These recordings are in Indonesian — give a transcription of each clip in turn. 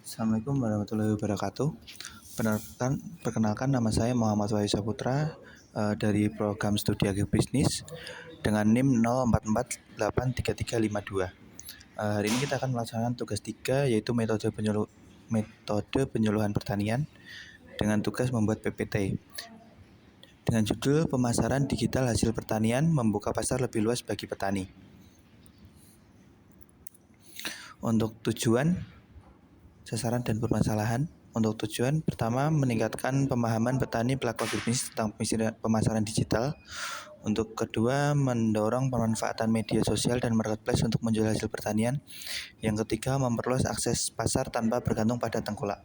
Assalamualaikum warahmatullahi wabarakatuh. Perkenalkan nama saya Muhammad Wahyu Saputra dari program studi agribisnis dengan NIM 04483352. Hari ini kita akan melaksanakan tugas 3 yaitu metode penyuluhan pertanian dengan tugas membuat PPT. Dengan judul pemasaran digital hasil pertanian membuka pasar lebih luas bagi petani. Untuk tujuan, sasaran dan permasalahan. Untuk tujuan pertama, meningkatkan pemahaman petani pelaku agribisnis tentang pemasaran digital. Untuk kedua, mendorong pemanfaatan media sosial dan marketplace untuk menjual hasil pertanian. Yang ketiga, memperluas akses pasar tanpa bergantung pada tengkulak.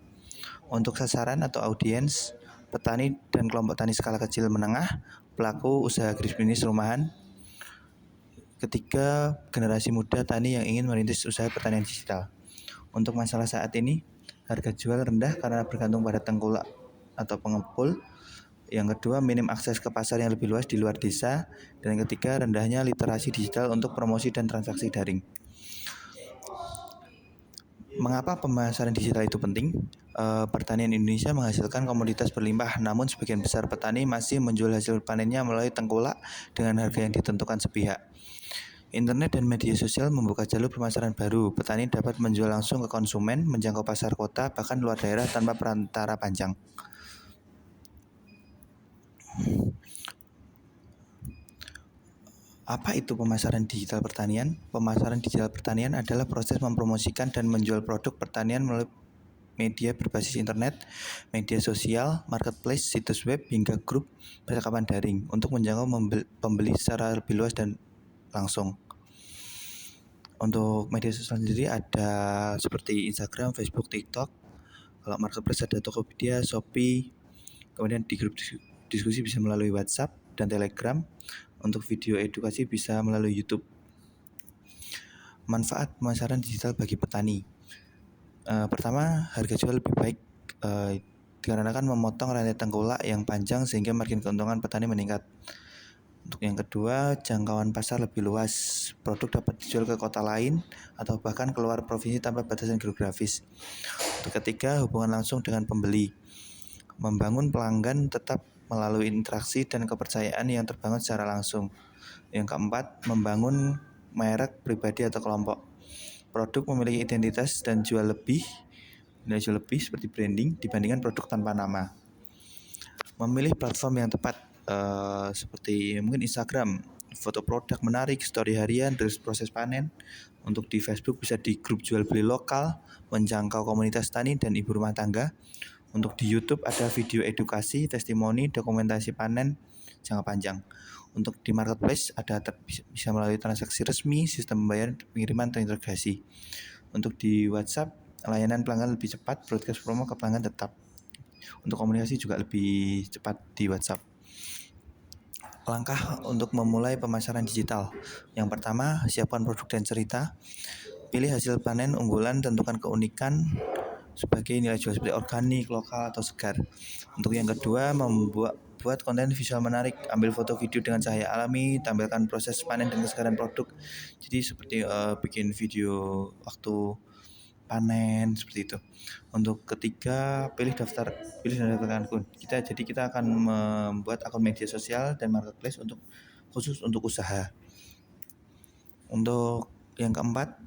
Untuk sasaran atau audiens, petani dan kelompok tani skala kecil menengah, pelaku usaha agribisnis rumahan. Ketiga, generasi muda tani yang ingin merintis usaha pertanian digital. Untuk masalah saat ini, harga jual rendah karena bergantung pada tengkulak atau pengepul. Yang kedua, minim akses ke pasar yang lebih luas di luar desa. Dan yang ketiga, rendahnya literasi digital untuk promosi dan transaksi daring. Mengapa pemasaran digital itu penting? Pertanian Indonesia menghasilkan komoditas berlimpah, namun sebagian besar petani masih menjual hasil panennya melalui tengkulak dengan harga yang ditentukan sepihak. Internet dan media sosial membuka jalur pemasaran baru. Petani dapat menjual langsung ke konsumen, menjangkau pasar kota, bahkan luar daerah tanpa perantara panjang. Apa itu pemasaran digital pertanian? Pemasaran digital pertanian adalah proses mempromosikan dan menjual produk pertanian melalui media berbasis internet, media sosial, marketplace, situs web, hingga grup percakapan daring untuk menjangkau pembeli secara lebih luas dan langsung. Untuk media sosial sendiri ada seperti Instagram, Facebook, TikTok. Kalau marketplace ada Tokopedia, Shopee. Kemudian di grup diskusi bisa melalui WhatsApp dan Telegram. Untuk video edukasi bisa melalui YouTube. Manfaat pemasaran digital bagi petani. Pertama, harga jual lebih baik dikarenakan memotong rantai tengkulak yang panjang sehingga margin keuntungan petani meningkat. Untuk yang kedua, jangkauan pasar lebih luas. Produk dapat dijual ke kota lain atau bahkan keluar provinsi tanpa batasan geografis. Untuk ketiga, hubungan langsung dengan pembeli. Membangun pelanggan tetap melalui interaksi dan kepercayaan yang terbangun secara langsung. Yang keempat, membangun merek pribadi atau kelompok. Produk memiliki identitas dan nilai jual lebih seperti branding dibandingkan produk tanpa nama. Memilih platform yang tepat seperti mungkin Instagram, foto produk menarik, story harian, terus proses panen. Untuk di Facebook bisa di grup jual beli lokal, menjangkau komunitas tani dan ibu rumah tangga. Untuk di YouTube ada video edukasi, testimoni, dokumentasi panen jangka panjang. Untuk di marketplace ada bisa melalui transaksi resmi, sistem pembayaran, pengiriman terintegrasi. Untuk di WhatsApp, layanan pelanggan lebih cepat, broadcast promo ke pelanggan tetap. Untuk komunikasi juga lebih cepat di WhatsApp. Langkah untuk memulai pemasaran digital. Yang pertama, siapkan produk dan cerita. Pilih hasil panen unggulan, tentukan keunikan sebagai nilai jual seperti organik, lokal, atau segar. Untuk yang kedua, buat konten visual menarik. Ambil foto video dengan cahaya alami, tampilkan proses panen dan kesegaran produk. Jadi seperti bikin video waktu panen seperti itu. Untuk ketiga, pilih dan daftarkan akun. Kita akan membuat akun media sosial dan marketplace khusus untuk usaha. Untuk yang keempat,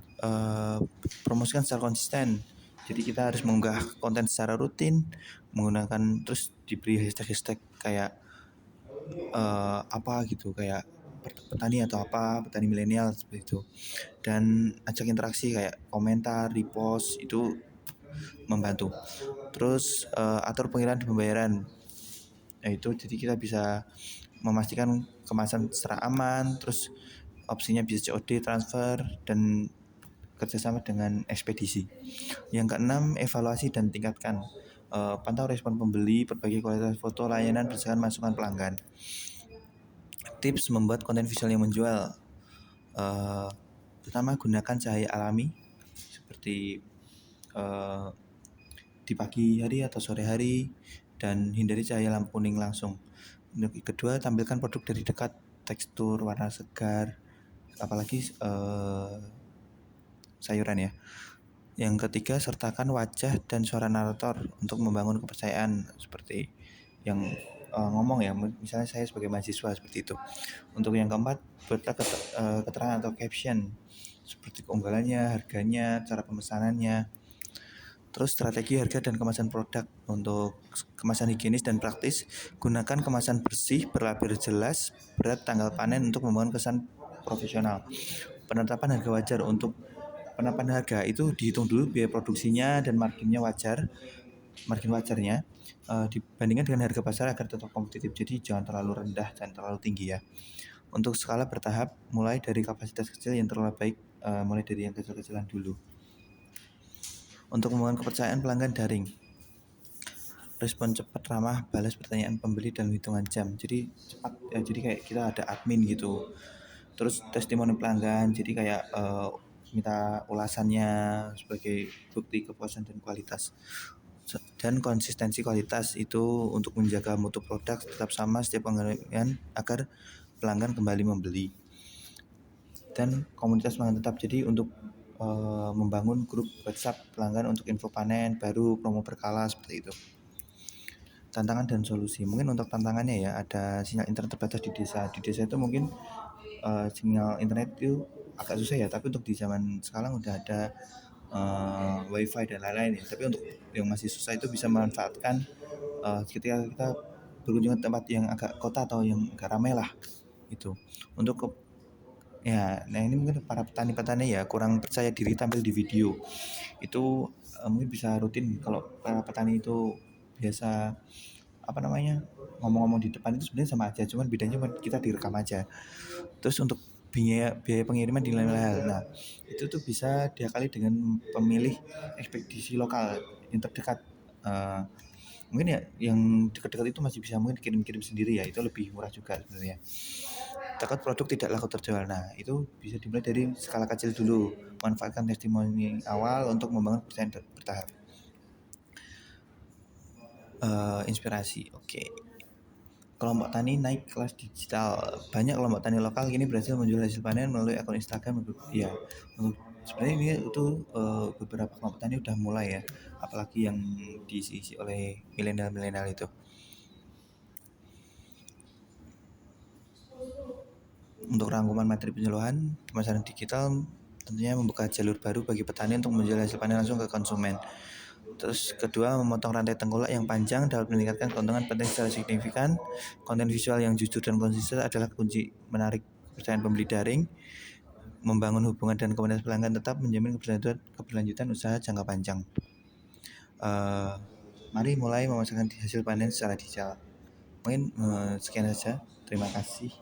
promosikan secara konsisten. Jadi kita harus mengunggah konten secara rutin, menggunakan terus diberi hashtag kayak apa gitu, kayak petani atau apa, petani milenial seperti itu. Dan ajak interaksi kayak komentar, repost itu membantu. Terus atur pengiriman dan pembayaran. Itu jadi kita bisa memastikan kemasan secara aman, terus opsinya bisa COD, transfer, dan kerjasama dengan ekspedisi. Yang keenam, evaluasi dan tingkatkan. Pantau respon pembeli, perbaiki kualitas foto, layanan berdasarkan masukan pelanggan. Tips membuat konten visual yang menjual. Pertama, gunakan cahaya alami seperti di pagi hari atau sore hari dan hindari cahaya lampu kuning langsung. Yang kedua, tampilkan produk dari dekat, tekstur, warna segar, apalagi sayuran ya. Yang ketiga, sertakan wajah dan suara narator untuk membangun kepercayaan seperti yang ngomong ya, misalnya saya sebagai mahasiswa seperti itu. Untuk yang keempat, buatlah keterangan atau caption seperti keunggulannya, harganya, cara pemesanannya. Terus strategi harga dan kemasan produk. Untuk kemasan higienis dan praktis, gunakan kemasan bersih, berlabel jelas, berat, tanggal panen untuk membangun kesan profesional. Penetapan harga wajar. Untuk penetapan harga itu dihitung dulu biaya produksinya dan margin wajarnya dibandingkan dengan harga pasar agar tetap kompetitif. Jadi jangan terlalu rendah dan terlalu tinggi ya. Untuk skala bertahap, mulai dari kapasitas kecil yang terlalu baik, mulai dari yang kecil-kecilan dulu. Untuk membangun kepercayaan pelanggan daring, respon cepat, ramah, balas pertanyaan pembeli dalam hitungan jam. Jadi cepat, jadi kayak kita ada admin gitu. Terus testimoni pelanggan, jadi kayak minta ulasannya sebagai bukti kepuasan dan kualitas. Dan konsistensi kualitas itu untuk menjaga mutu produk tetap sama setiap pengiriman agar pelanggan kembali membeli. Dan komunitas pelanggan tetap, jadi untuk membangun grup WhatsApp pelanggan untuk info panen baru, promo berkala seperti itu. Tantangan dan solusi, mungkin untuk tantangannya ya, ada sinyal internet terbatas di desa. Di desa itu mungkin sinyal internet itu agak susah ya, tapi untuk di zaman sekarang udah ada wifi dan lain-lain ya. Tapi untuk yang masih susah itu bisa memanfaatkan ketika kita berkunjung ke tempat yang agak kota atau yang agak ramai lah itu. Untuk ya, nah ini mungkin para petani-petani ya kurang percaya diri tampil di video. Itu mungkin bisa rutin kalau para petani itu biasa ngomong-ngomong di depan itu sebenarnya sama aja, cuman bedanya kita direkam aja. Terus untuk biaya pengiriman di lain hal, nah itu tuh bisa diakali dengan pemilih ekspedisi lokal yang terdekat. Mungkin ya yang dekat-dekat itu masih bisa mungkin kirim-kirim sendiri ya, itu lebih murah juga sebenarnya. Takut produk tidak laku terjual, nah itu bisa dimulai dari skala kecil dulu, manfaatkan testimoni awal untuk membangun percayaan bertahap. Inspirasi, oke. Kelompok tani naik kelas digital. Banyak kelompok tani lokal kini berhasil menjual hasil panen melalui akun Instagram. Ya, sebenarnya ini itu beberapa kelompok tani udah mulai ya, apalagi yang diisi oleh milenial itu. Untuk rangkuman materi penyuluhan, pemasaran digital tentunya membuka jalur baru bagi petani untuk menjual hasil panen langsung ke konsumen. Terus kedua, memotong rantai tengkulak yang panjang dapat meningkatkan keuntungan penting secara signifikan. Konten visual yang jujur dan konsisten adalah kunci menarik kepercayaan pembeli daring. Membangun hubungan dan komunitas pelanggan tetap menjamin keberlanjutan usaha jangka panjang. Mari mulai memasarkan hasil panen secara digital. Mungkin sekian saja. Terima kasih.